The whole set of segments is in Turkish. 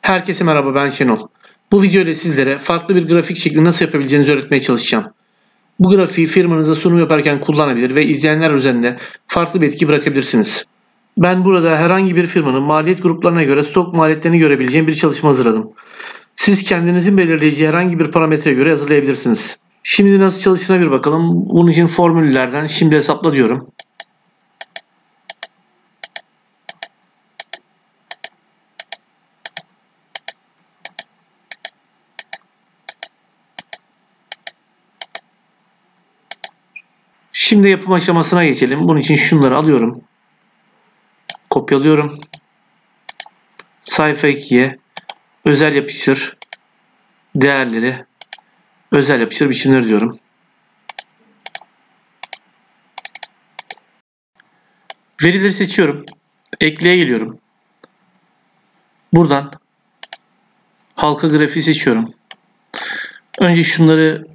Herkese merhaba, ben Şenol. Bu video ile sizlere farklı bir grafik şekli nasıl yapabileceğinizi öğretmeye çalışacağım. Bu grafiği firmanıza sunum yaparken kullanabilir ve izleyenler üzerinde farklı bir etki bırakabilirsiniz. Ben burada herhangi bir firmanın maliyet gruplarına göre stok maliyetlerini görebileceğim bir çalışma hazırladım. Siz kendinizin belirleyeceği herhangi bir parametreye göre hazırlayabilirsiniz. Şimdi nasıl çalıştığına bir bakalım. Bunun için formüllerden şimdi hesapla diyorum. Şimdi yapım aşamasına geçelim. Bunun için şunları alıyorum. Kopyalıyorum. Sayfa 2'ye özel yapıştır değerleri, özel yapıştır biçimleri diyorum. Verileri seçiyorum. Ekleye geliyorum. Buradan halka grafiği seçiyorum. Önce şunları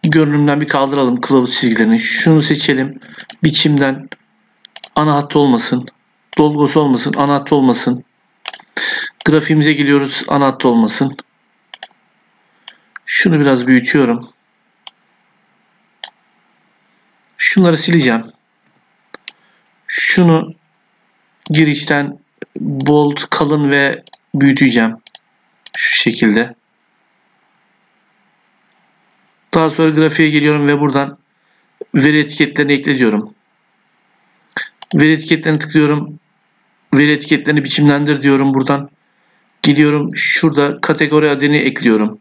görünümden bir kaldıralım, kılavuz çizgilerini. Şunu seçelim. Biçimden ana hattı olmasın. Dolgusu olmasın. Ana hattı olmasın. Grafiğimize geliyoruz. Ana hattı olmasın. Şunu biraz büyütüyorum. Şunları sileceğim. Şunu girişten bold, kalın ve büyüteceğim. Şu şekilde. Daha sonra grafiğe geliyorum ve buradan veri etiketlerini ekle diyorum. Veri etiketlerini tıklıyorum. Veri etiketlerini biçimlendir diyorum buradan. Gidiyorum şurada kategori adını ekliyorum.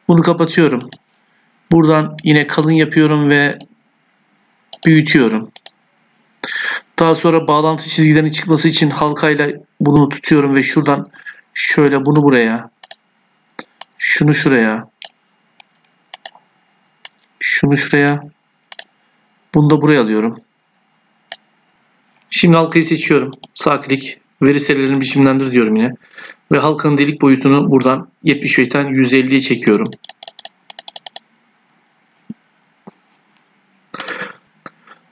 Bunu kapatıyorum. Buradan yine kalın yapıyorum ve büyütüyorum. Daha sonra bağlantı çizgilerinin çıkması için halkayla bunu tutuyorum ve şuradan şöyle bunu buraya, şunu şuraya, şunu şuraya, bunu da buraya alıyorum. Şimdi halkayı seçiyorum. Sağ klik, veri serilerini biçimlendir diyorum yine. Ve halkanın delik boyutunu buradan 75'ten 150'ye çekiyorum.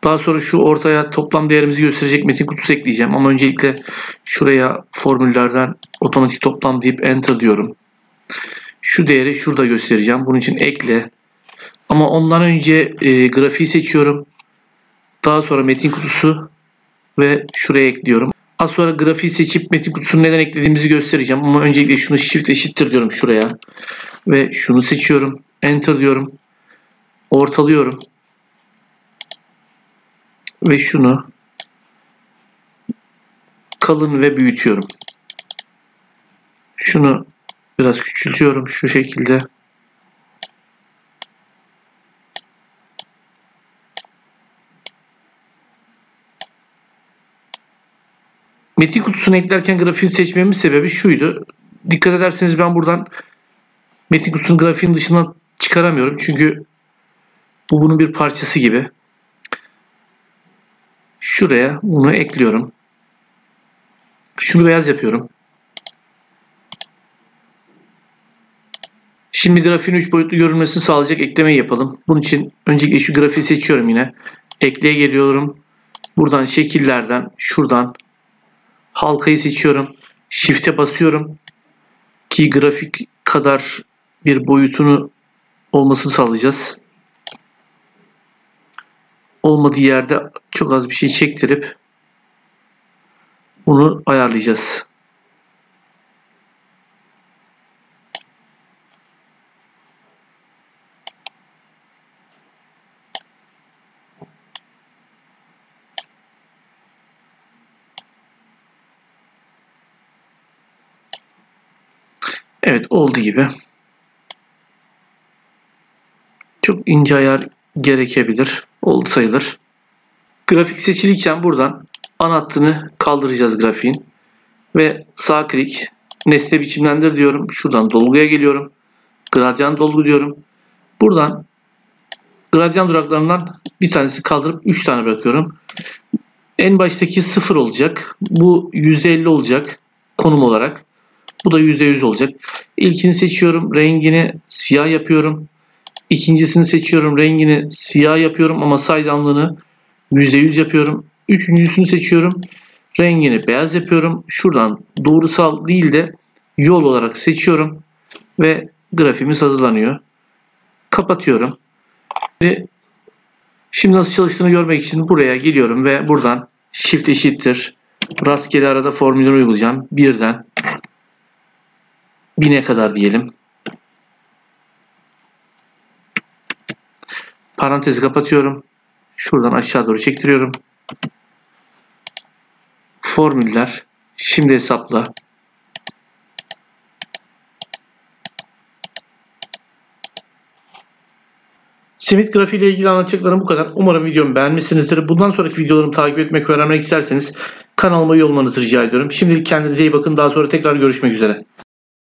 Daha sonra şu ortaya toplam değerimizi gösterecek metin kutusu ekleyeceğim. Ama öncelikle şuraya formüllerden otomatik toplam deyip enter diyorum. Şu değeri şurada göstereceğim. Bunun için ekle. Ama ondan önce grafiği seçiyorum. Daha sonra metin kutusu ve şuraya ekliyorum. Az sonra grafiği seçip metin kutusunu neden eklediğimizi göstereceğim. Ama öncelikle şunu shift eşittir diyorum şuraya. Ve şunu seçiyorum. Enter diyorum. Ortalıyorum. Ve şunu kalın ve büyütüyorum. Şunu biraz küçültüyorum şu şekilde. Metin kutusunu eklerken grafiği seçmemin sebebi şuydu. Dikkat ederseniz ben buradan metin kutusunun grafiğin dışından çıkaramıyorum. Çünkü bu bunun bir parçası gibi. Şuraya bunu ekliyorum. Şunu beyaz yapıyorum. Şimdi grafiğin 3 boyutlu görünmesini sağlayacak eklemeyi yapalım. Bunun için öncelikle şu grafiği seçiyorum yine. Ekleye geliyorum. Buradan şekillerden şuradan halkayı seçiyorum. Shift'e basıyorum. Ki grafik kadar bir boyutunu olmasını sağlayacağız. Olmadığı yerde çok az bir şey çektirip bunu ayarlayacağız. Evet, oldu gibi. Çok ince ayar gerekebilir. Oldu sayılır. Grafik seçiliyken buradan ana hattını kaldıracağız grafiğin. Ve sağ klik nesne biçimlendir diyorum. Şuradan dolguya geliyorum. Gradyan dolgu diyorum. Buradan gradyan duraklarından bir tanesi kaldırıp 3 tane bırakıyorum. En baştaki 0 olacak. Bu %50 olacak konum olarak. Bu da %100 olacak. İlkini seçiyorum. Rengini siyah yapıyorum. İkincisini seçiyorum. Rengini siyah yapıyorum ama saydamlığını %100 yapıyorum. Üçüncüsünü seçiyorum. Rengini beyaz yapıyorum. Şuradan doğrusal değil de yol olarak seçiyorum ve grafiğimiz hazırlanıyor. Kapatıyorum. Şimdi nasıl çalıştığını görmek için buraya geliyorum ve buradan Shift eşittir rastgele arada formülleri uygulayacağım. 1'den 1000'e kadar diyelim. Parantezi kapatıyorum. Şuradan aşağı doğru çektiriyorum. Formüller. Şimdi hesapla. Simit grafiği ile ilgili anlatacaklarım bu kadar. Umarım videomu beğenmişsinizdir. Bundan sonraki videolarımı takip etmek ve öğrenmek isterseniz kanalıma üye olmanızı rica ediyorum. Şimdilik kendinize iyi bakın. Daha sonra tekrar görüşmek üzere.